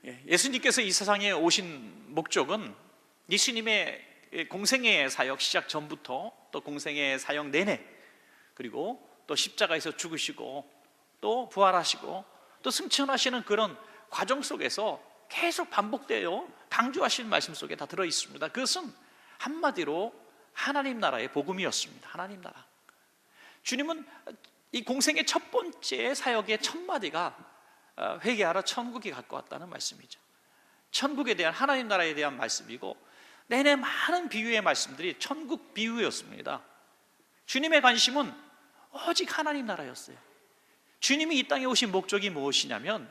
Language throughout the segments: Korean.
예수님께서 이 세상에 오신 목적은 예수님의 공생애 사역 시작 전부터 또 공생애 사역 내내, 그리고 또 십자가에서 죽으시고 또 부활하시고 또 승천하시는 그런 과정 속에서 계속 반복되어 강조하신 말씀 속에 다 들어있습니다. 그것은 한마디로 하나님 나라의 복음이었습니다. 하나님 나라. 주님은 이 공생의 첫 번째 사역의 첫 마디가 회개하라 천국이 갖고 왔다는 말씀이죠. 천국에 대한, 하나님 나라에 대한 말씀이고, 내내 많은 비유의 말씀들이 천국 비유였습니다. 주님의 관심은 오직 하나님 나라였어요. 주님이 이 땅에 오신 목적이 무엇이냐면,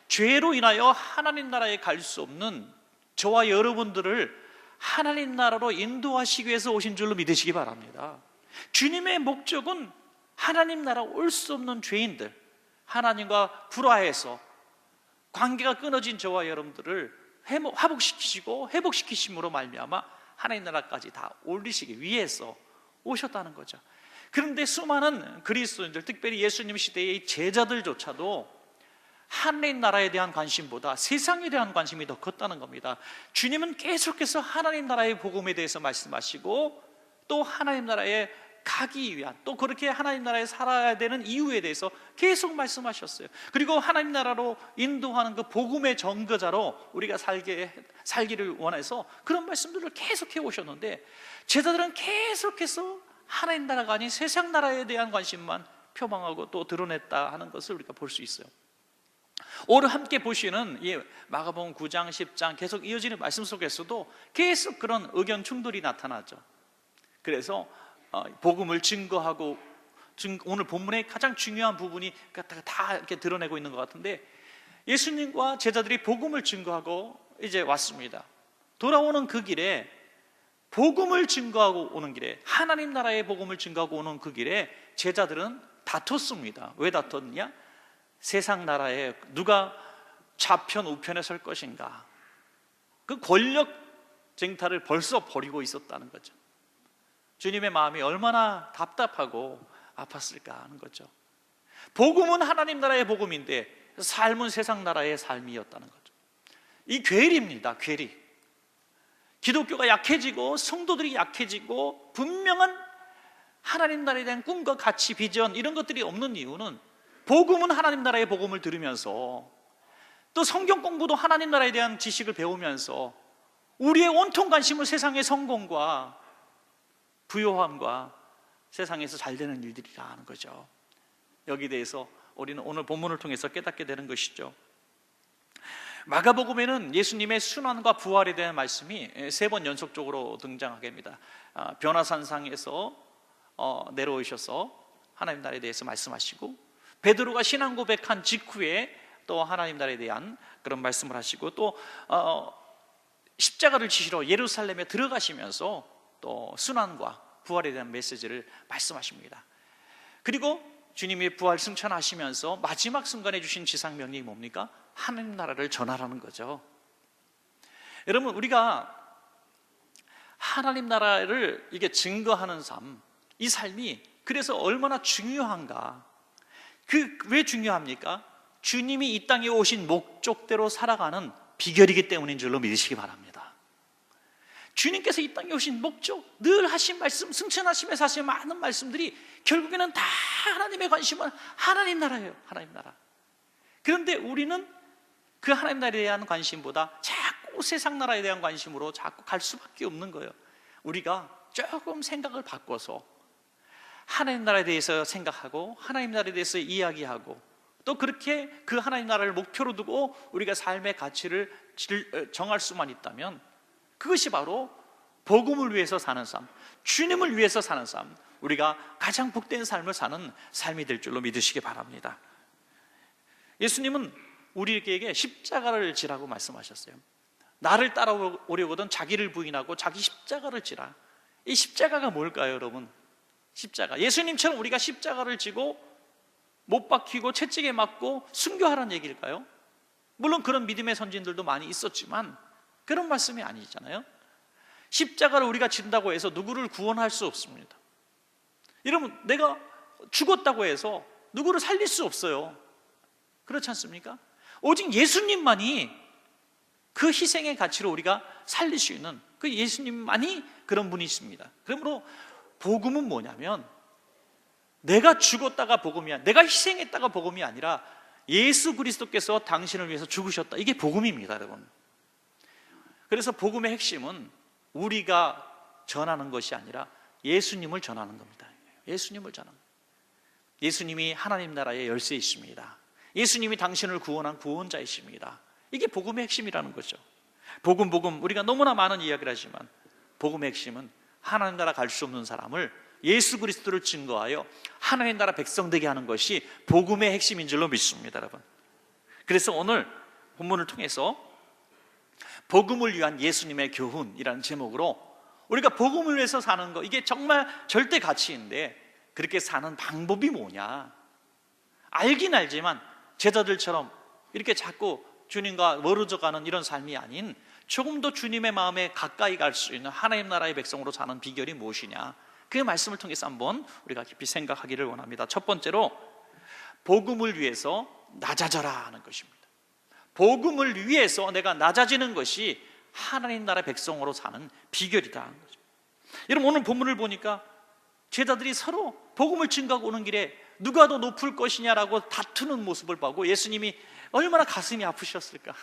죄로 인하여 하나님 나라에 갈 수 없는 저와 여러분들을 하나님 나라로 인도하시기 위해서 오신 줄로 믿으시기 바랍니다. 주님의 목적은 하나님 나라 올 수 없는 죄인들, 하나님과 불화해서 관계가 끊어진 저와 여러분들을 화복시키시고 회복시키심으로 말미암아 하나님 나라까지 다 올리시기 위해서 오셨다는 거죠. 그런데 수많은 그리스도인들, 특별히 예수님 시대의 제자들조차도 하나님 나라에 대한 관심보다 세상에 대한 관심이 더 컸다는 겁니다. 주님은 계속해서 하나님 나라의 복음에 대해서 말씀하시고, 또 하나님 나라에 가기 위한, 또 그렇게 하나님 나라에 살아야 되는 이유에 대해서 계속 말씀하셨어요. 그리고 하나님 나라로 인도하는 그 복음의 전거자로 우리가 살기를 원해서 그런 말씀들을 계속해 오셨는데, 제자들은 계속해서 하나님 나라가 아닌 세상 나라에 대한 관심만 표방하고 또 드러냈다 하는 것을 우리가 볼 수 있어요. 오늘 함께 보시는 이 마가복음 9장, 10장 계속 이어지는 말씀 속에서도 계속 그런 의견 충돌이 나타나죠. 그래서 복음을 증거하고, 오늘 본문의 가장 중요한 부분이 다 이렇게 드러내고 있는 것 같은데, 예수님과 제자들이 복음을 증거하고 이제 왔습니다. 돌아오는 그 길에, 복음을 증거하고 오는 길에, 하나님 나라의 복음을 증거하고 오는 그 길에 제자들은 다퉜습니다. 왜 다퉜느냐? 세상 나라에 누가 좌편 우편에 설 것인가, 그 권력 쟁탈을 벌써 벌이고 있었다는 거죠. 주님의 마음이 얼마나 답답하고 아팠을까 하는 거죠. 복음은 하나님 나라의 복음인데 삶은 세상 나라의 삶이었다는 거죠. 이 괴리입니다. 괴리. 기독교가 약해지고 성도들이 약해지고 분명한 하나님 나라에 대한 꿈과 가치, 비전 이런 것들이 없는 이유는, 복음은 하나님 나라의 복음을 들으면서, 또 성경 공부도 하나님 나라에 대한 지식을 배우면서 우리의 온통 관심을 세상의 성공과 부요함과 세상에서 잘 되는 일들이라 하는 거죠. 여기에 대해서 우리는 오늘 본문을 통해서 깨닫게 되는 것이죠. 마가복음에는 예수님의 순환과 부활에 대한 말씀이 3번 연속적으로 등장하게 됩니다. 변화산상에서 내려오셔서 하나님 나라에 대해서 말씀하시고, 베드로가 신앙 고백한 직후에 또 하나님 나라에 대한 그런 말씀을 하시고, 또 십자가를 지시러 예루살렘에 들어가시면서 또 순환과 부활에 대한 메시지를 말씀하십니다. 그리고 주님이 부활 승천하시면서 마지막 순간에 주신 지상명령이 뭡니까? 하나님 나라를 전하라는 거죠. 여러분, 우리가 하나님 나라를 이게 증거하는 삶, 이 삶이 그래서 얼마나 중요한가. 왜 중요합니까? 주님이 이 땅에 오신 목적대로 살아가는 비결이기 때문인 줄로 믿으시기 바랍니다. 주님께서 이 땅에 오신 목적, 늘 하신 말씀, 승천하시면서 하신 많은 말씀들이 결국에는 다 하나님의 관심은 하나님 나라예요. 하나님 나라. 그런데 우리는 그 하나님 나라에 대한 관심보다 자꾸 세상 나라에 대한 관심으로 자꾸 갈 수밖에 없는 거예요. 우리가 조금 생각을 바꿔서 하나님 나라에 대해서 생각하고, 하나님 나라에 대해서 이야기하고, 또 그렇게 그 하나님 나라를 목표로 두고 우리가 삶의 가치를 정할 수만 있다면, 그것이 바로 복음을 위해서 사는 삶, 주님을 위해서 사는 삶, 우리가 가장 복된 삶을 사는 삶이 될 줄로 믿으시기 바랍니다. 예수님은 우리에게 십자가를 지라고 말씀하셨어요. 나를 따라오려거든 자기를 부인하고 자기 십자가를 지라. 이 십자가가 뭘까요, 여러분? 십자가. 예수님처럼 우리가 십자가를 지고 못 박히고 채찍에 맞고 순교하라는 얘기일까요? 물론 그런 믿음의 선진들도 많이 있었지만 그런 말씀이 아니잖아요. 십자가를 우리가 진다고 해서 누구를 구원할 수 없습니다. 여러분, 내가 죽었다고 해서 누구를 살릴 수 없어요. 그렇지 않습니까? 오직 예수님만이 그 희생의 가치로 우리가 살릴 수 있는 그 예수님만이 그런 분이십니다. 그러므로 복음은 뭐냐면 내가 죽었다가 복음이야, 내가 희생했다가 복음이 아니라 예수 그리스도께서 당신을 위해서 죽으셨다, 이게 복음입니다, 여러분. 그래서 복음의 핵심은 우리가 전하는 것이 아니라 예수님을 전하는 겁니다. 예수님을 전하는 겁니다. 예수님이 하나님 나라의 열쇠이십니다. 예수님이 당신을 구원한 구원자이십니다. 이게 복음의 핵심이라는 거죠. 복음 우리가 너무나 많은 이야기를 하지만 복음의 핵심은 하나님 나라 갈 수 없는 사람을 예수 그리스도를 증거하여 하나님 나라 백성 되게 하는 것이 복음의 핵심인 줄로 믿습니다, 여러분. 그래서 오늘 본문을 통해서 복음을 위한 예수님의 교훈이라는 제목으로 우리가 복음을 위해서 사는 거, 이게 정말 절대 가치인데 그렇게 사는 방법이 뭐냐, 알긴 알지만 제자들처럼 이렇게 자꾸 주님과 멀어져가는 이런 삶이 아닌 조금 더 주님의 마음에 가까이 갈 수 있는 하나님 나라의 백성으로 사는 비결이 무엇이냐, 그 말씀을 통해서 한번 우리가 깊이 생각하기를 원합니다. 첫 번째로 복음을 위해서 낮아져라 하는 것입니다. 복음을 위해서 내가 낮아지는 것이 하나님 나라 백성으로 사는 비결이다 하는 거죠. 여러분, 오늘 본문을 보니까 제자들이 서로 복음을 증거하고 오는 길에 누가 더 높을 것이냐라고 다투는 모습을 보고 예수님이 얼마나 가슴이 아프셨을까.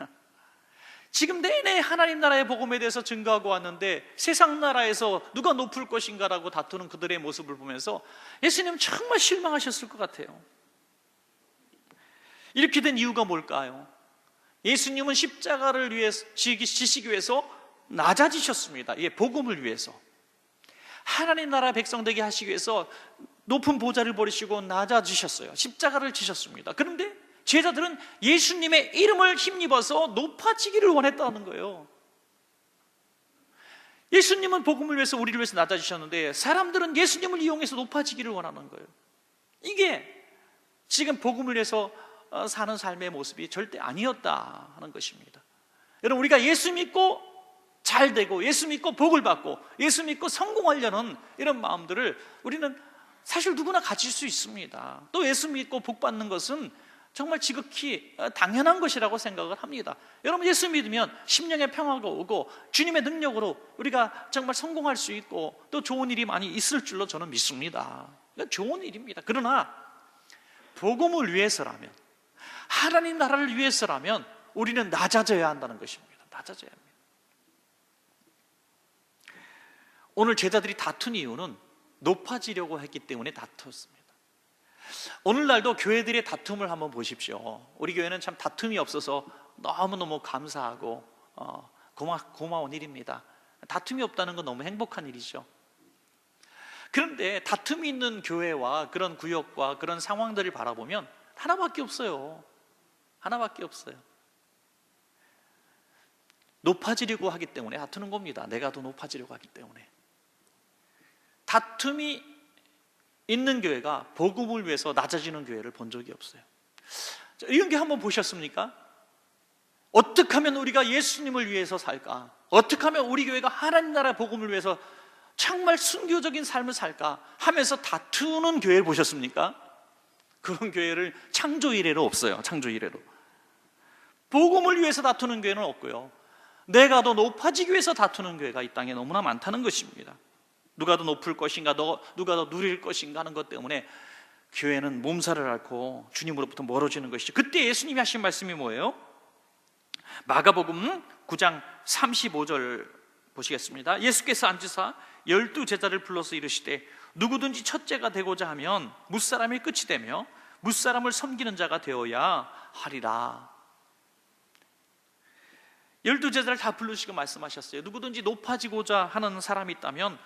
지금 내내 하나님 나라의 복음에 대해서 증거하고 왔는데 세상 나라에서 누가 높을 것인가라고 다투는 그들의 모습을 보면서 예수님은 정말 실망하셨을 것 같아요. 이렇게 된 이유가 뭘까요? 예수님은 십자가를 위해서 지시기 위해서 낮아지셨습니다. 이게 복음을 위해서, 하나님 나라 백성 되게 하시기 위해서 높은 보좌를 버리시고 낮아지셨어요. 십자가를 지셨습니다. 그런데 제자들은 예수님의 이름을 힘입어서 높아지기를 원했다는 거예요. 예수님은 복음을 위해서, 우리를 위해서 낮아지셨는데 사람들은 예수님을 이용해서 높아지기를 원하는 거예요. 이게 지금 복음을 위해서 사는 삶의 모습이 절대 아니었다 하는 것입니다. 여러분, 우리가 예수 믿고 잘 되고 예수 믿고 복을 받고 예수 믿고 성공하려는 이런 마음들을 우리는 사실 누구나 가질 수 있습니다. 또 예수 믿고 복 받는 것은 정말 지극히 당연한 것이라고 생각을 합니다. 여러분, 예수 믿으면 심령의 평화가 오고 주님의 능력으로 우리가 정말 성공할 수 있고 또 좋은 일이 많이 있을 줄로 저는 믿습니다. 좋은 일입니다. 그러나 복음을 위해서라면, 하나님 나라를 위해서라면 우리는 낮아져야 한다는 것입니다. 낮아져야 합니다. 오늘 제자들이 다툰 이유는 높아지려고 했기 때문에 다퉜습니다. 오늘날도 교회들의 다툼을 한번 보십시오. 우리 교회는 참 다툼이 없어서 너무너무 감사하고 고마운 일입니다. 다툼이 없다는 건 너무 행복한 일이죠. 그런데 다툼이 있는 교회와 그런 구역과 그런 상황들을 바라보면 하나밖에 없어요. 하나밖에 없어요. 높아지려고 하기 때문에 다투는 겁니다. 내가 더 높아지려고 하기 때문에. 다툼이 있는 교회가 복음을 위해서 낮아지는 교회를 본 적이 없어요. 이런 게 한번 보셨습니까? 어떻게 하면 우리가 예수님을 위해서 살까? 어떻게 하면 우리 교회가 하나님 나라 복음을 위해서 정말 순교적인 삶을 살까 하면서 다투는 교회를 보셨습니까? 그런 교회를 창조 이래로 없어요. 창조 이래로. 복음을 위해서 다투는 교회는 없고요, 내가 더 높아지기 위해서 다투는 교회가 이 땅에 너무나 많다는 것입니다. 누가 더 높을 것인가, 누가 더 누릴 것인가 하는 것 때문에 교회는 몸살을 앓고 주님으로부터 멀어지는 것이죠. 그때 예수님이 하신 말씀이 뭐예요? 마가복음 9장 35절 보시겠습니다. 예수께서 앉으사 12제자를 불러서 이르시되 누구든지 첫째가 되고자 하면 무사람이 끝이 되며 무사람을 섬기는 자가 되어야 하리라. 12제자를 다 부르시고 말씀하셨어요. 누구든지 높아지고자 하는 사람이 있다면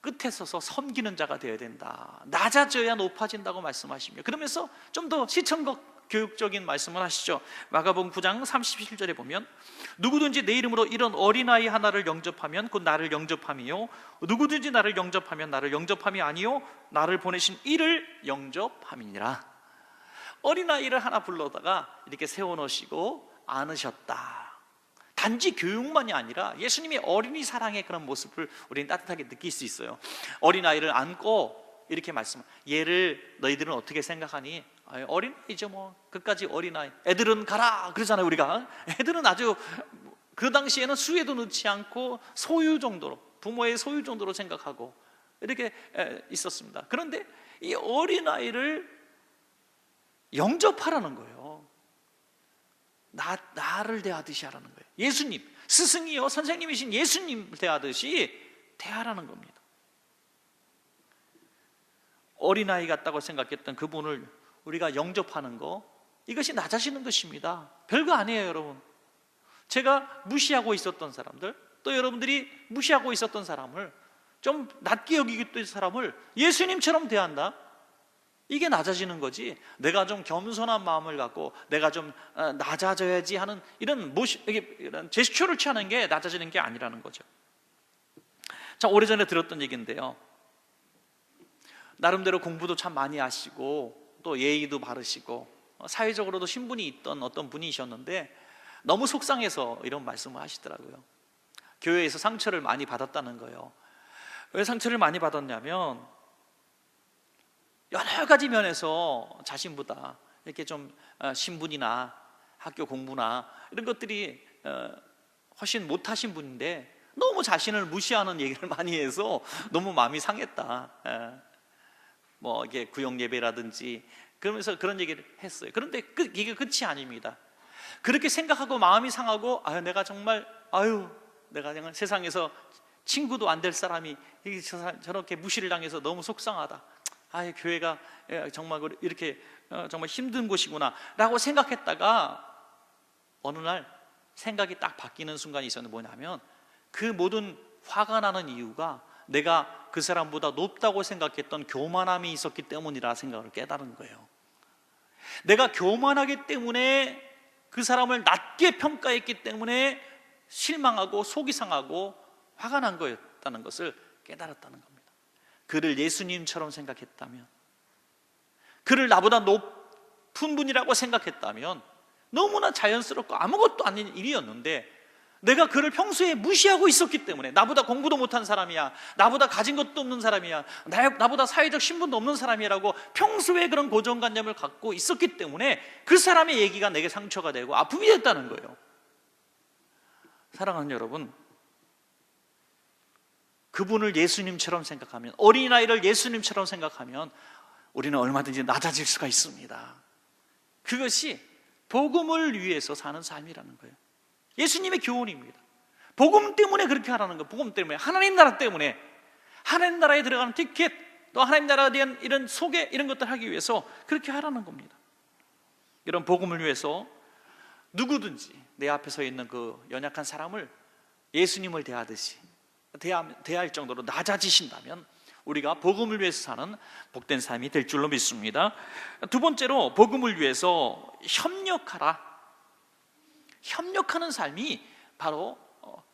끝에 서서 섬기는 자가 되어야 된다. 낮아져야 높아진다고 말씀하십니다. 그러면서 좀 더 시청각 교육적인 말씀을 하시죠. 마가복음 9장 37절에 보면 누구든지 내 이름으로 이런 어린아이 하나를 영접하면 곧 나를 영접함이요, 누구든지 나를 영접하면 나를 영접함이 아니요 나를 보내신 이를 영접함이니라. 어린아이를 하나 불러다가 이렇게 세워놓으시고 안으셨다. 단지 교육만이 아니라 예수님의 어린이 사랑의 그런 모습을 우리는 따뜻하게 느낄 수 있어요. 어린아이를 안고 이렇게 얘를 너희들은 어떻게 생각하니? 어린아이죠 뭐, 끝까지 어린아이. 애들은 가라 그러잖아요. 우리가 애들은 아주 그 당시에는 수에도 넣지 않고 소유 정도로, 부모의 소유 정도로 생각하고 이렇게 있었습니다. 그런데 이 어린아이를 영접하라는 거예요. 나를 대하듯이 하라는 거예요. 예수님, 스승이요 선생님이신 예수님을 대하듯이 대하라는 겁니다. 어린아이 같다고 생각했던 그분을 우리가 영접하는 거, 이것이 낮아지는 것입니다. 별거 아니에요, 여러분. 제가 무시하고 있었던 사람들, 또 여러분들이 무시하고 있었던 사람을, 좀 낮게 여기고 있던 사람을 예수님처럼 대한다? 이게 낮아지는 거지, 내가 좀 겸손한 마음을 갖고 내가 좀 낮아져야지 하는 이런 제스처를 취하는 게 낮아지는 게 아니라는 거죠. 자, 오래전에 들었던 얘기인데요, 나름대로 공부도 참 많이 하시고 또 예의도 바르시고 사회적으로도 신분이 있던 어떤 분이셨는데 너무 속상해서 이런 말씀을 하시더라고요. 교회에서 상처를 많이 받았다는 거예요. 왜 상처를 많이 받았냐면 여러 가지 면에서 자신보다 이렇게 좀 신분이나 학교 공부나 이런 것들이 훨씬 못하신 분인데 너무 자신을 무시하는 얘기를 많이 해서 너무 마음이 상했다. 뭐 이게 구역 예배라든지 그러면서 그런 얘기를 했어요. 그런데 이게 끝이 아닙니다. 그렇게 생각하고 마음이 상하고 내가 정말 내가 그냥 세상에서 친구도 안 될 사람이 저렇게 무시를 당해서 너무 속상하다. 교회가 정말 이렇게 정말 힘든 곳이구나 라고 생각했다가 어느 날 생각이 딱 바뀌는 순간이 있었는데 뭐냐면 그 모든 화가 나는 이유가 내가 그 사람보다 높다고 생각했던 교만함이 있었기 때문이라 생각을 깨달은 거예요. 내가 교만하기 때문에 그 사람을 낮게 평가했기 때문에 실망하고 속이 상하고 화가 난 거였다는 것을 깨달았다는 겁니다. 그를 예수님처럼 생각했다면, 그를 나보다 높은 분이라고 생각했다면 너무나 자연스럽고 아무것도 아닌 일이었는데 내가 그를 평소에 무시하고 있었기 때문에, 나보다 공부도 못한 사람이야, 나보다 가진 것도 없는 사람이야, 나보다 사회적 신분도 없는 사람이라고 평소에 그런 고정관념을 갖고 있었기 때문에 그 사람의 얘기가 내게 상처가 되고 아픔이 됐다는 거예요. 사랑하는 여러분, 그분을 예수님처럼 생각하면, 어린아이를 예수님처럼 생각하면 우리는 얼마든지 낮아질 수가 있습니다. 그것이 복음을 위해서 사는 삶이라는 거예요. 예수님의 교훈입니다. 복음 때문에 그렇게 하라는 거예요. 복음 때문에, 하나님 나라 때문에, 하나님 나라에 들어가는 티켓, 또 하나님 나라에 대한 이런 소개, 이런 것들 하기 위해서 그렇게 하라는 겁니다. 이런 복음을 위해서 누구든지 내 앞에 서 있는 그 연약한 사람을 예수님을 대하듯이 대할 정도로 낮아지신다면 우리가 복음을 위해서 사는 복된 삶이 될 줄로 믿습니다. 두 번째로, 복음을 위해서 협력하라. 협력하는 삶이 바로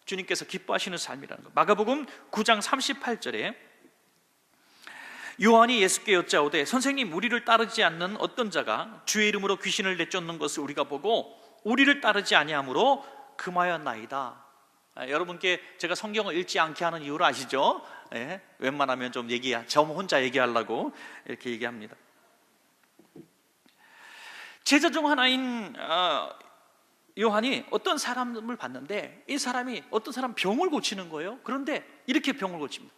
주님께서 기뻐하시는 삶이라는 것. 마가복음 9장 38절에 요한이 예수께 여짜오되 선생님, 우리를 따르지 않는 어떤 자가 주의 이름으로 귀신을 내쫓는 것을 우리가 보고 우리를 따르지 아니하므로 금하였나이다. 여러분께 제가 성경을 읽지 않게 하는 이유를 아시죠? 웬만하면 좀 저 혼자 얘기하려고 이렇게 얘기합니다. 제자 중 하나인 요한이 어떤 사람을 봤는데 이 사람이 어떤 사람 병을 고치는 거예요. 그런데 이렇게 병을 고칩니다.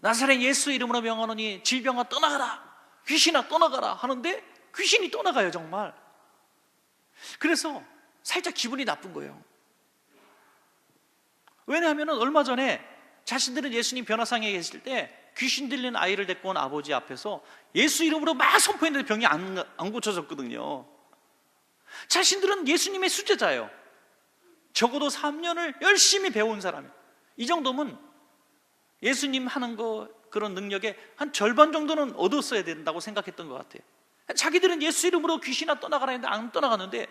나사렛 예수 이름으로 명하노니 질병아 떠나가라, 귀신아 떠나가라 하는데 귀신이 떠나가요, 정말. 그래서 살짝 기분이 나쁜 거예요. 왜냐하면 얼마 전에 자신들은 예수님 변화상에 계실 때 귀신 들린 아이를 데리고 온 아버지 앞에서 예수 이름으로 막 선포했는데 병이 안 고쳐졌거든요. 자신들은 예수님의 수제자예요. 적어도 3년을 열심히 배운 사람이에요. 이 정도면 예수님 하는 거, 그런 능력의 한 절반 정도는 얻었어야 된다고 생각했던 것 같아요. 자기들은 예수 이름으로 귀신아 떠나가라 했는데 안 떠나갔는데,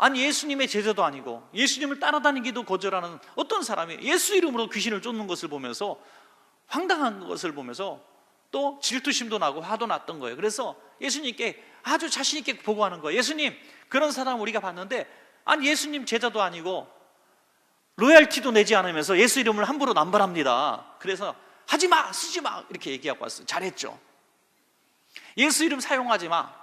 아니 예수님의 제자도 아니고 예수님을 따라다니기도 거절하는 어떤 사람이 예수 이름으로 귀신을 쫓는 것을 보면서, 황당한 것을 보면서 또 질투심도 나고 화도 났던 거예요. 그래서 예수님께 아주 자신 있게 보고하는 거예요. 예수님, 그런 사람 우리가 봤는데, 아니 예수님 제자도 아니고 로얄티도 내지 않으면서 예수 이름을 함부로 남발합니다. 그래서 하지마, 쓰지마 이렇게 얘기하고 왔어요. 잘했죠. 예수 이름 사용하지마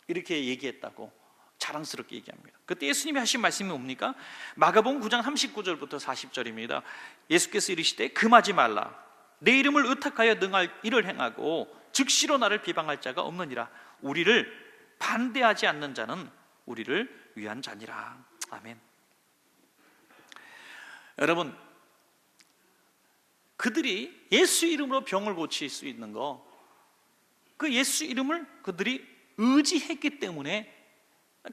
이렇게 얘기했다고 자랑스럽게 얘기합니다. 그때 예수님이 하신 말씀이 뭡니까? 마가복음 9장 39절부터 40절입니다. 예수께서 이르시되 금하지 말라. 내 이름을 의탁하여 능할 일을 행하고 즉시로 나를 비방할 자가 없느니라. 우리를 반대하지 않는 자는 우리를 위한 자니라. 아멘. 여러분, 그들이 예수 이름으로 병을 고칠 수 있는 거, 그 예수 이름을 그들이 의지했기 때문에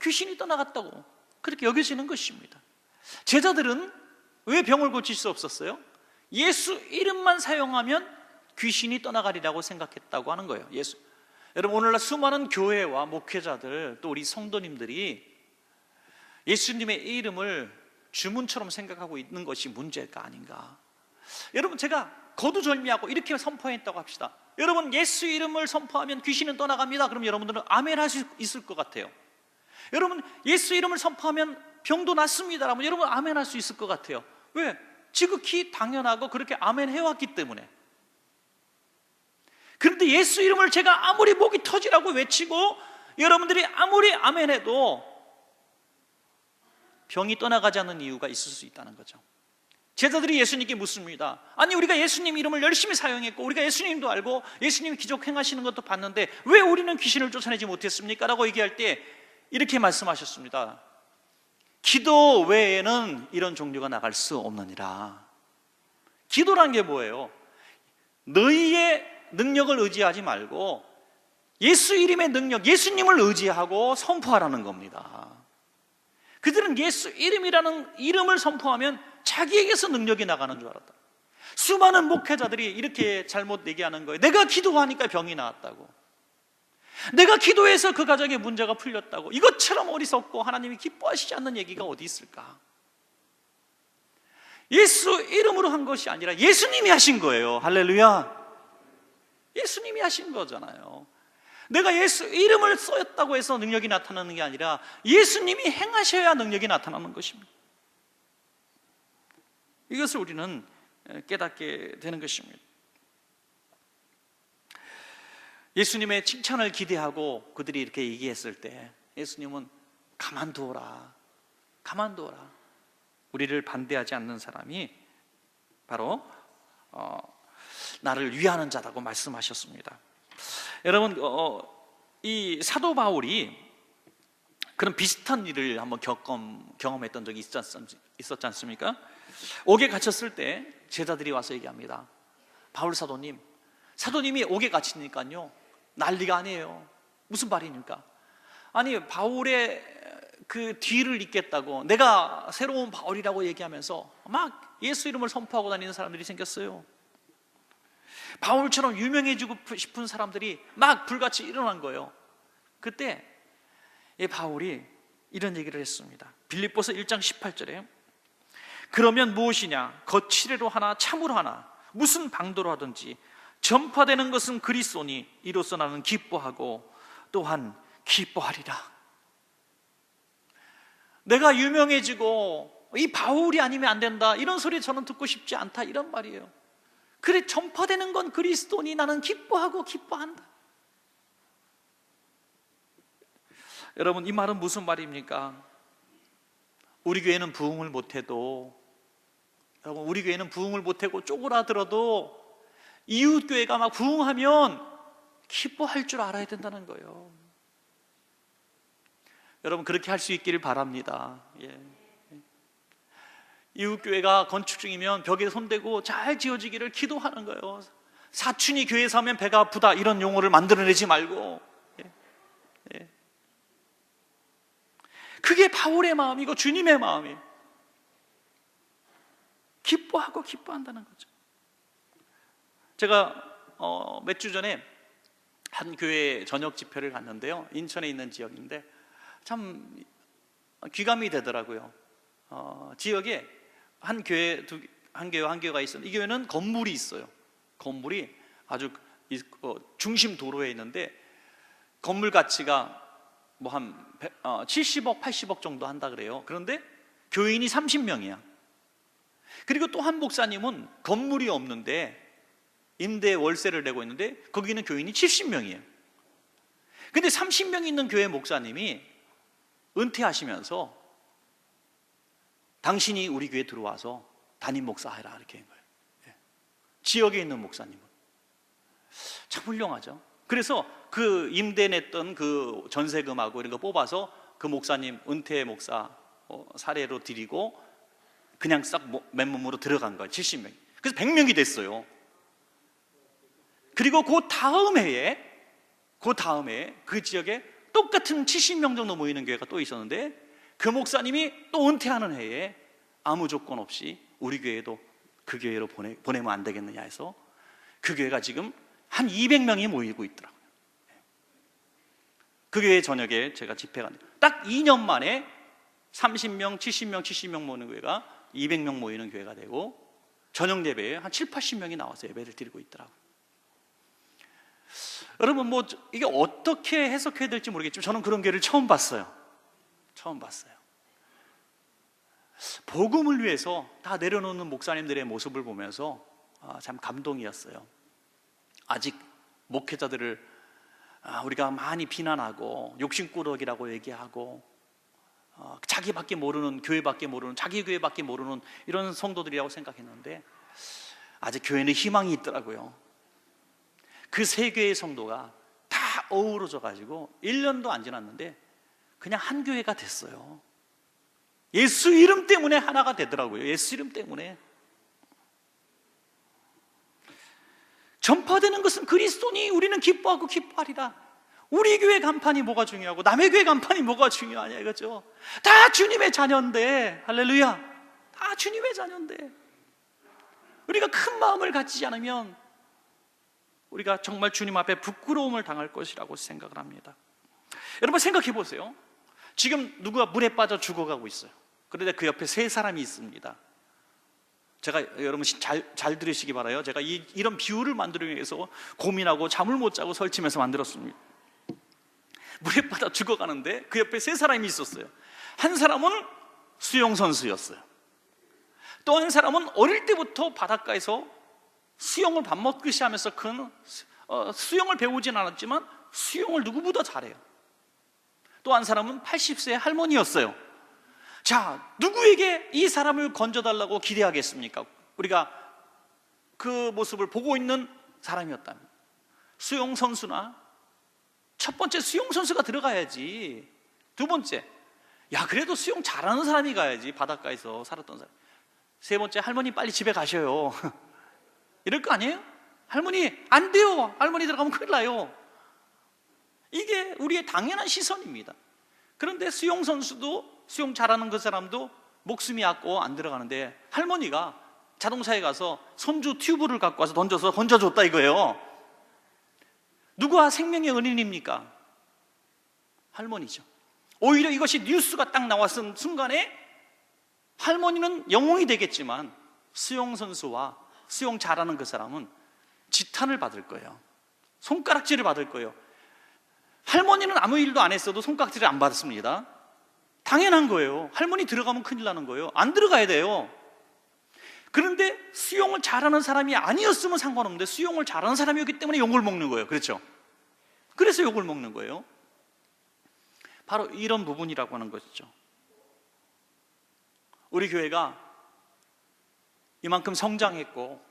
귀신이 떠나갔다고 그렇게 여겨지는 것입니다. 제자들은 왜 병을 고칠 수 없었어요? 예수 이름만 사용하면 귀신이 떠나가리라고 생각했다고 하는 거예요. 여러분, 오늘날 수많은 교회와 목회자들, 또 우리 성도님들이 예수님의 이름을 주문처럼 생각하고 있는 것이 문제가 아닌가. 여러분, 제가 거두절미하고 이렇게 선포했다고 합시다. 여러분, 예수 이름을 선포하면 귀신은 떠나갑니다. 그럼 여러분들은 아멘 할 수 있을 것 같아요. 여러분, 예수 이름을 선포하면 병도 낫습니다라면 여러분 아멘 할 수 있을 것 같아요. 왜? 지극히 당연하고 그렇게 아멘 해왔기 때문에. 그런데 예수 이름을 제가 아무리 목이 터지라고 외치고 여러분들이 아무리 아멘 해도 병이 떠나가지 않는 이유가 있을 수 있다는 거죠. 제자들이 예수님께 묻습니다. 아니, 우리가 예수님 이름을 열심히 사용했고 우리가 예수님도 알고 예수님이 기적 행하시는 것도 봤는데 왜 우리는 귀신을 쫓아내지 못했습니까? 라고 얘기할 때 이렇게 말씀하셨습니다. 기도 외에는 이런 종류가 나갈 수 없느니라. 기도란 게 뭐예요? 너희의 능력을 의지하지 말고 예수 이름의 능력, 예수님을 의지하고 선포하라는 겁니다. 그들은 예수 이름이라는 이름을 선포하면 자기에게서 능력이 나가는 줄 알았다. 수많은 목회자들이 이렇게 잘못 얘기하는 거예요. 내가 기도하니까 병이 나았다고, 내가 기도해서 그 가정의 문제가 풀렸다고. 이것처럼 어리석고 하나님이 기뻐하시지 않는 얘기가 어디 있을까? 예수 이름으로 한 것이 아니라 예수님이 하신 거예요. 할렐루야. 예수님이 하신 거잖아요. 내가 예수 이름을 썼다고 해서 능력이 나타나는 게 아니라 예수님이 행하셔야 능력이 나타나는 것입니다. 이것을 우리는 깨닫게 되는 것입니다. 예수님의 칭찬을 기대하고 그들이 이렇게 얘기했을 때 예수님은 가만두어라, 가만두어라. 우리를 반대하지 않는 사람이 바로 나를 위하는 자라고 말씀하셨습니다. 여러분, 이 사도 바울이 그런 비슷한 일을 한번 경험했던 적이 있었지 않습니까? 옥에 갇혔을 때 제자들이 와서 얘기합니다. 바울 사도님이 옥에 갇히니까요 난리가 아니에요. 무슨 말입니까? 아니, 바울의 그 뒤를 잇겠다고 내가 새로운 바울이라고 얘기하면서 막 예수 이름을 선포하고 다니는 사람들이 생겼어요. 바울처럼 유명해지고 싶은 사람들이 막 불같이 일어난 거예요. 그때 이 바울이 이런 얘기를 했습니다. 빌립보서 1장 18절에 그러면 무엇이냐? 거칠애로 하나 참으로 하나 무슨 방도로 하든지 전파되는 것은 그리스도니 이로써 나는 기뻐하고 또한 기뻐하리라. 내가 유명해지고 이 바울이 아니면 안 된다 이런 소리 저는 듣고 싶지 않다 이런 말이에요. 그래, 전파되는 건 그리스도니 나는 기뻐하고 기뻐한다. 여러분, 이 말은 무슨 말입니까? 우리 교회는 부흥을 못해도, 여러분, 우리 교회는 부흥을 못하고 쪼그라들어도 이웃 교회가 막 부흥하면 기뻐할 줄 알아야 된다는 거예요. 여러분, 그렇게 할 수 있기를 바랍니다. 예. 이웃 교회가 건축 중이면 벽에 손대고 잘 지어지기를 기도하는 거예요. 사춘이 교회에서 하면 배가 아프다 이런 용어를 만들어내지 말고. 예. 예. 그게 바울의 마음이고 주님의 마음이에요. 기뻐하고 기뻐한다는 거죠. 제가 몇 주 전에 한 교회 저녁 집회를 갔는데요, 인천에 있는 지역인데 참 귀감이 되더라고요. 지역에 한 교회가 있었는데 이 교회는 건물이 있어요. 건물이 아주 중심 도로에 있는데 건물 가치가 뭐 한 70억, 80억 정도 한다 그래요. 그런데 교인이 30명이야. 그리고 또 한 목사님은 건물이 없는데 임대 월세를 내고 있는데 거기는 교인이 70명이에요. 근데 30명 있는 교회 목사님이 은퇴하시면서 당신이 우리 교회에 들어와서 담임 목사하라 이렇게 한 거예요. 지역에 있는 목사님은. 참 훌륭하죠. 그래서 그 임대 냈던 그 전세금하고 이런 거 뽑아서 그 목사님 은퇴 목사 사례로 드리고 그냥 싹 맨몸으로 들어간 거예요. 70명이. 그래서 100명이 됐어요. 그리고 그 다음 해에 그 지역에 똑같은 70명 정도 모이는 교회가 또 있었는데 그 목사님이 또 은퇴하는 해에 아무 조건 없이 우리 교회도 그 교회로 보내면 안 되겠느냐 해서 그 교회가 지금 한 200명이 모이고 있더라고요. 그 교회 저녁에 제가 집회가 딱 2년 만에 30명, 70명 모이는 교회가 200명 모이는 교회가 되고 저녁 예배에 한 7, 80명이 나와서 예배를 드리고 있더라고요. 여러분 뭐 이게 어떻게 해석해야 될지 모르겠지만 저는 그런 교회를 처음 봤어요. 복음을 위해서 다 내려놓는 목사님들의 모습을 보면서 참 감동이었어요. 아직 목회자들을 우리가 많이 비난하고 욕심꾸러기라고 얘기하고 자기밖에 모르는, 교회밖에 모르는, 자기 교회밖에 모르는 이런 성도들이라고 생각했는데 아직 교회는 희망이 있더라고요. 그 세 교회의 성도가 다 어우러져 가지고 1년도 안 지났는데 그냥 한 교회가 됐어요. 예수 이름 때문에 하나가 되더라고요. 예수 이름 때문에. 전파되는 것은 그리스도니 우리는 기뻐하고 기뻐하리라. 우리 교회 간판이 뭐가 중요하고 남의 교회 간판이 뭐가 중요하냐 이거죠. 다 주님의 자녀인데, 할렐루야, 다 주님의 자녀인데 우리가 큰 마음을 가지지 않으면 우리가 정말 주님 앞에 부끄러움을 당할 것이라고 생각을 합니다. 여러분 생각해 보세요. 지금 누가 물에 빠져 죽어가고 있어요. 그런데 그 옆에 세 사람이 있습니다. 제가 여러분 잘 들으시기 바라요. 제가 이런 비유를 만들기 위해서 고민하고 잠을 못 자고 설치면서 만들었습니다. 물에 빠져 죽어가는데 그 옆에 세 사람이 있었어요. 한 사람은 수영선수였어요. 또 한 사람은 어릴 때부터 바닷가에서 수영을 밥 먹듯이 하면서 수영을 배우진 않았지만 수영을 누구보다 잘해요. 또 한 사람은 80세의 할머니였어요. 자, 누구에게 이 사람을 건져달라고 기대하겠습니까? 우리가 그 모습을 보고 있는 사람이었다면 수영선수나 첫 번째 수영선수가 들어가야지. 두 번째, 야 그래도 수영 잘하는 사람이 가야지. 바닷가에서 살았던 사람. 세 번째, 할머니 빨리 집에 가셔요. 이럴 거 아니에요? 할머니 안 돼요. 할머니 들어가면 큰일 나요. 이게 우리의 당연한 시선입니다. 그런데 수영선수도 수영 잘하는 그 사람도 목숨이 아까워 안 들어가는데 할머니가 자동차에 가서 손주 튜브를 갖고 와서 던져서 건져줬다 이거예요. 누가 생명의 은인입니까? 할머니죠. 오히려 이것이 뉴스가 딱 나왔은 순간에 할머니는 영웅이 되겠지만 수영선수와 수영 잘하는 그 사람은 지탄을 받을 거예요. 손가락질을 받을 거예요. 할머니는 아무 일도 안 했어도 손가락질을 안 받았습니다. 당연한 거예요. 할머니 들어가면 큰일 나는 거예요. 안 들어가야 돼요. 그런데 수영을 잘하는 사람이 아니었으면 상관없는데 수영을 잘하는 사람이었기 때문에 욕을 먹는 거예요. 그렇죠? 그래서 욕을 먹는 거예요. 바로 이런 부분이라고 하는 것이죠. 우리 교회가 이만큼 성장했고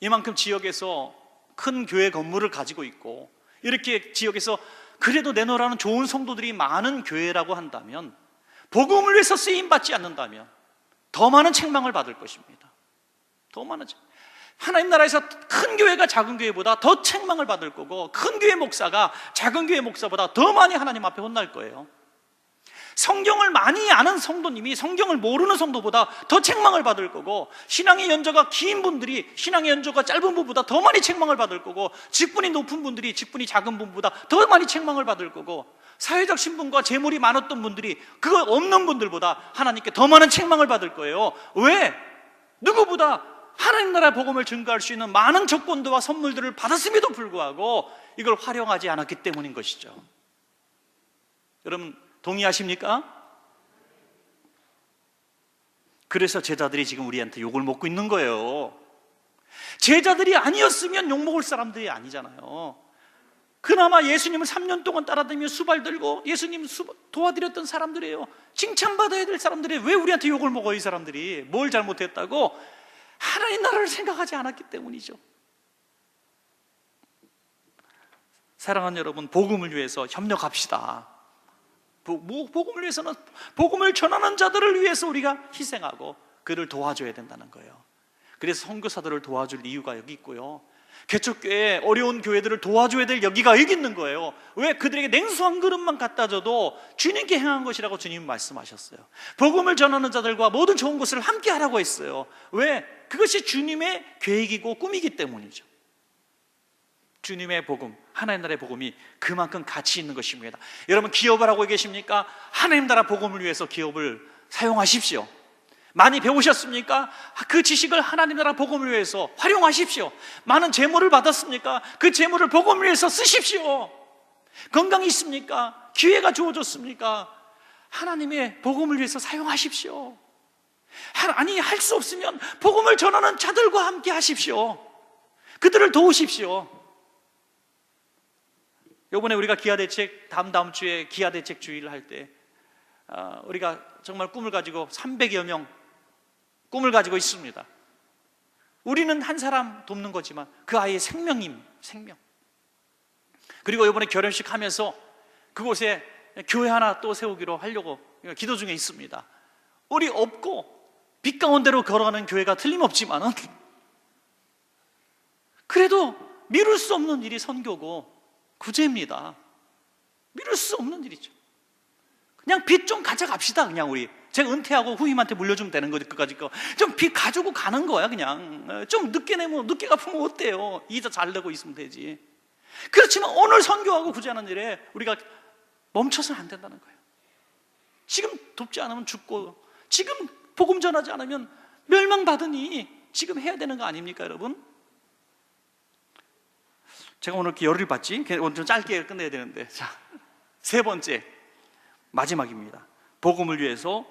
이만큼 지역에서 큰 교회 건물을 가지고 있고 이렇게 지역에서 그래도 내놓으라는 좋은 성도들이 많은 교회라고 한다면, 복음을 위해서 쓰임받지 않는다면 더 많은 책망을 받을 것입니다. 더 많은 하나님 나라에서 큰 교회가 작은 교회보다 더 책망을 받을 거고, 큰 교회 목사가 작은 교회 목사보다 더 많이 하나님 앞에 혼날 거예요. 성경을 많이 아는 성도님이 성경을 모르는 성도보다 더 책망을 받을 거고, 신앙의 연조가 긴 분들이 신앙의 연조가 짧은 분보다 더 많이 책망을 받을 거고, 직분이 높은 분들이 직분이 작은 분보다 더 많이 책망을 받을 거고, 사회적 신분과 재물이 많았던 분들이 그거 없는 분들보다 하나님께 더 많은 책망을 받을 거예요. 왜? 누구보다 하나님 나라 복음을 증거할 수 있는 많은 조건도와 선물들을 받았음에도 불구하고 이걸 활용하지 않았기 때문인 것이죠. 여러분 동의하십니까? 그래서 제자들이 지금 우리한테 욕을 먹고 있는 거예요. 제자들이 아니었으면 욕먹을 사람들이 아니잖아요. 그나마 예수님을 3년 동안 따라다니며 수발 들고 예수님 도와드렸던 사람들이에요. 칭찬받아야 될 사람들이에요. 왜 우리한테 욕을 먹어요? 이 사람들이 뭘 잘못했다고? 하나님 나라를 생각하지 않았기 때문이죠. 사랑하는 여러분, 복음을 위해서 협력합시다. 복음을 위해서는 복음을 전하는 자들을 위해서 우리가 희생하고 그를 도와줘야 된다는 거예요. 그래서 선교사들을 도와줄 이유가 여기 있고요, 개척교회 어려운 교회들을 도와줘야 될 여기가 여기 있는 거예요. 왜? 그들에게 냉수 한 그릇만 갖다 줘도 주님께 행한 것이라고 주님은 말씀하셨어요. 복음을 전하는 자들과 모든 좋은 것을 함께 하라고 했어요. 왜? 그것이 주님의 계획이고 꿈이기 때문이죠. 주님의 복음, 하나님 나라의 복음이 그만큼 가치 있는 것입니다. 여러분, 기업을 하고 계십니까? 하나님 나라 복음을 위해서 기업을 사용하십시오. 많이 배우셨습니까? 그 지식을 하나님 나라 복음을 위해서 활용하십시오. 많은 재물을 받았습니까? 그 재물을 복음을 위해서 쓰십시오. 건강이 있습니까? 기회가 주어졌습니까? 하나님의 복음을 위해서 사용하십시오. 아니, 할 수 없으면 복음을 전하는 자들과 함께 하십시오. 그들을 도우십시오. 이번에 우리가 기아대책, 다음 주에 기아대책 주의를 할 때 우리가 정말 꿈을 가지고 300여 명 꿈을 가지고 있습니다. 우리는 한 사람 돕는 거지만 그 아이의 생명. 그리고 이번에 결혼식 하면서 그곳에 교회 하나 또 세우기로 하려고 기도 중에 있습니다. 우리 없고 빛 가운데로 걸어가는 교회가 틀림없지만은 그래도 미룰 수 없는 일이 선교고 구제입니다. 미룰 수 없는 일이죠. 그냥 빚 좀 가져갑시다. 그냥 우리 제가 은퇴하고 후임한테 물려주면 되는 거지. 그까짓 거 좀 빚 가지고 가는 거야. 그냥 좀 늦게 내면 늦게 갚으면 어때요? 이자 잘 내고 있으면 되지. 그렇지만 오늘 선교하고 구제하는 일에 우리가 멈춰서는 안 된다는 거예요. 지금 돕지 않으면 죽고, 지금 복음 전하지 않으면 멸망받으니 지금 해야 되는 거 아닙니까, 여러분? 제가 오늘 이렇게 열을 받지? 오늘 좀 짧게 끝내야 되는데, 자, 세 번째, 마지막입니다. 복음을 위해서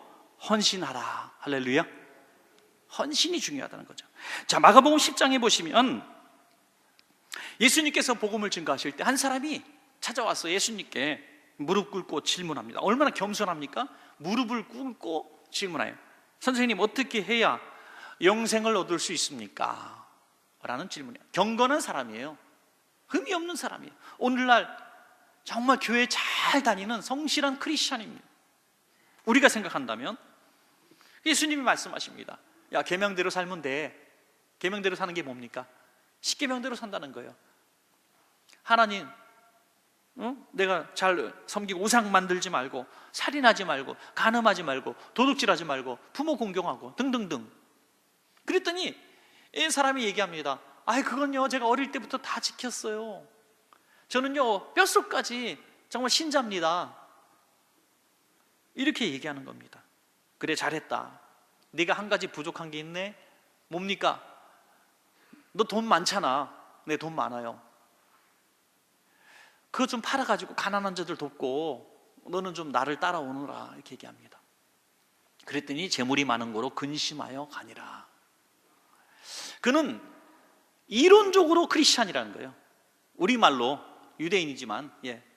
헌신하라. 할렐루야. 헌신이 중요하다는 거죠. 자, 마가복음 10장에 보시면 예수님께서 복음을 증거하실 때 한 사람이 찾아와서 예수님께 무릎 꿇고 질문합니다. 얼마나 겸손합니까? 무릎을 꿇고 질문해요. 선생님, 어떻게 해야 영생을 얻을 수 있습니까? 라는 질문이에요. 경건한 사람이에요. 흠이 없는 사람이에요. 오늘날 정말 교회 잘 다니는 성실한 크리스찬입니다. 우리가 생각한다면 예수님이 말씀하십니다. 야, 계명대로 살면 돼. 계명대로 사는 게 뭡니까? 십계명대로 산다는 거예요. 하나님, 내가 잘 섬기고 우상 만들지 말고, 살인하지 말고, 간음하지 말고, 도둑질하지 말고, 부모 공경하고 등등등. 그랬더니 이 사람이 얘기합니다. 아이, 그건요 제가 어릴 때부터 다 지켰어요. 저는요 뼛속까지 정말 신자입니다. 이렇게 얘기하는 겁니다. 그래, 잘했다. 네가 한 가지 부족한 게 있네. 뭡니까? 너 돈 많잖아. 네, 돈 많아요. 그거 좀 팔아가지고 가난한 자들 돕고 너는 좀 나를 따라오느라, 이렇게 얘기합니다. 그랬더니 재물이 많은 거로 근심하여 가니라. 그는 이론적으로 크리스찬이라는 거예요. 우리말로 유대인이지만,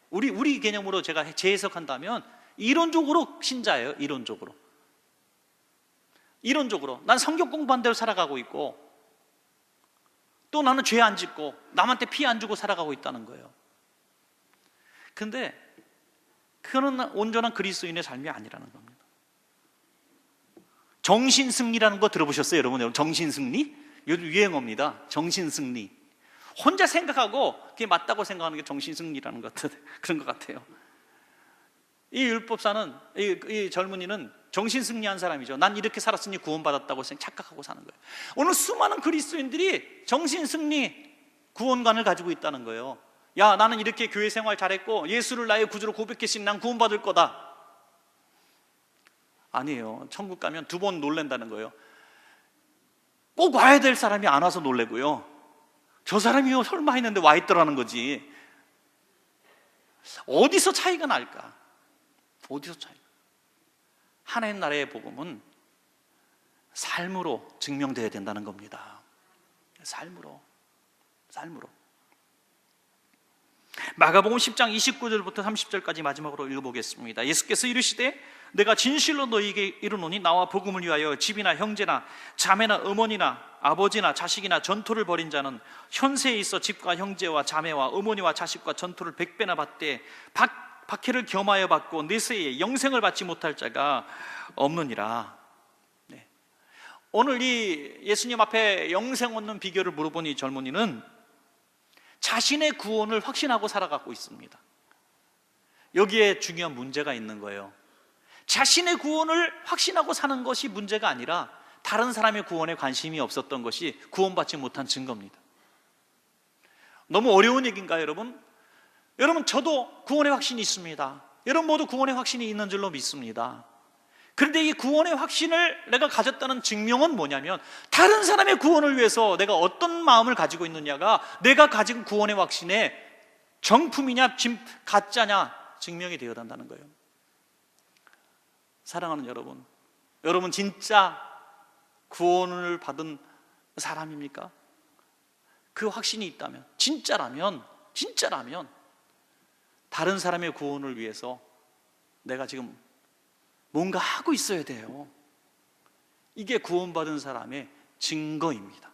우리 개념으로 제가 재해석한다면 이론적으로 신자예요. 이론적으로 난 성경 공부한 대로 살아가고 있고, 또 나는 죄 안 짓고 남한테 피해 안 주고 살아가고 있다는 거예요. 근데 그거는 온전한 그리스도인의 삶이 아니라는 겁니다. 정신승리라는 거 들어보셨어요, 여러분? 정신승리? 요즘 유행어입니다. 정신승리. 혼자 생각하고 그게 맞다고 생각하는 게 정신승리라는 것 같아요. 그런 것 같아요. 이 율법사는, 이 젊은이는 정신승리한 사람이죠. 난 이렇게 살았으니 구원받았다고 착각하고 사는 거예요. 오늘 수많은 그리스도인들이 정신승리 구원관을 가지고 있다는 거예요. 야, 나는 이렇게 교회 생활 잘했고 예수를 나의 구주로 고백했으니 난 구원받을 거다. 아니에요. 천국 가면 2번 놀란다는 거예요. 꼭 와야 될 사람이 안 와서 놀래고요, 저 사람이요 설마 했는데 와 있더라는 거지. 어디서 차이가 날까? 어디서 차이가? 하나님 나라의 복음은 삶으로 증명되어야 된다는 겁니다. 삶으로. 마가복음 10장 29절부터 30절까지 마지막으로 읽어보겠습니다. 예수께서 이르시되 내가 진실로 너희에게 이르노니 나와 복음을 위하여 집이나 형제나 자매나 어머니나 아버지나 자식이나 전토를 벌인 자는 현세에 있어 집과 형제와 자매와 어머니와 자식과 전토를 100배나 받되 박해를 겸하여 받고 내세에 영생을 받지 못할 자가 없느니라. 네. 오늘 이 예수님 앞에 영생 얻는 비결을 물어본 이 젊은이는 자신의 구원을 확신하고 살아가고 있습니다. 여기에 중요한 문제가 있는 거예요. 자신의 구원을 확신하고 사는 것이 문제가 아니라 다른 사람의 구원에 관심이 없었던 것이 구원받지 못한 증거입니다. 너무 어려운 얘기인가요, 여러분? 여러분, 저도 구원의 확신이 있습니다. 여러분 모두 구원의 확신이 있는 줄로 믿습니다. 그런데 이 구원의 확신을 내가 가졌다는 증명은 뭐냐면 다른 사람의 구원을 위해서 내가 어떤 마음을 가지고 있느냐가 내가 가진 구원의 확신의 정품이냐 가짜냐 증명이 되어야 한다는 거예요. 사랑하는 여러분, 여러분 진짜 구원을 받은 사람입니까? 그 확신이 있다면, 진짜라면 다른 사람의 구원을 위해서 내가 지금 뭔가 하고 있어야 돼요. 이게 구원받은 사람의 증거입니다.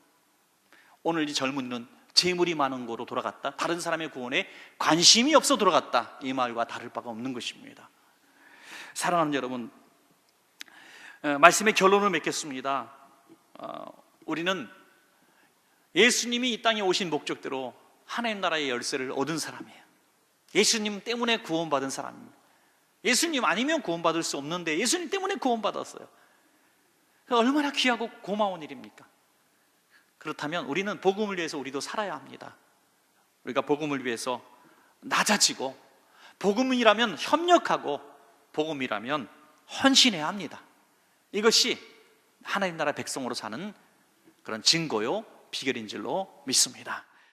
오늘 이 젊은이는 재물이 많은 거로 돌아갔다, 다른 사람의 구원에 관심이 없어 돌아갔다, 이 말과 다를 바가 없는 것입니다. 사랑하는 여러분, 말씀의 결론을 맺겠습니다. 우리는 예수님이 이 땅에 오신 목적대로 하나님 나라의 열쇠를 얻은 사람이에요. 예수님 때문에 구원받은 사람입니다. 예수님 아니면 구원받을 수 없는데 예수님 때문에 구원받았어요. 얼마나 귀하고 고마운 일입니까? 그렇다면 우리는 복음을 위해서 우리도 살아야 합니다. 우리가 복음을 위해서 낮아지고, 복음이라면 협력하고, 복음이라면 헌신해야 합니다. 이것이 하나님 나라 백성으로 사는 그런 증거요 비결인 줄로 믿습니다.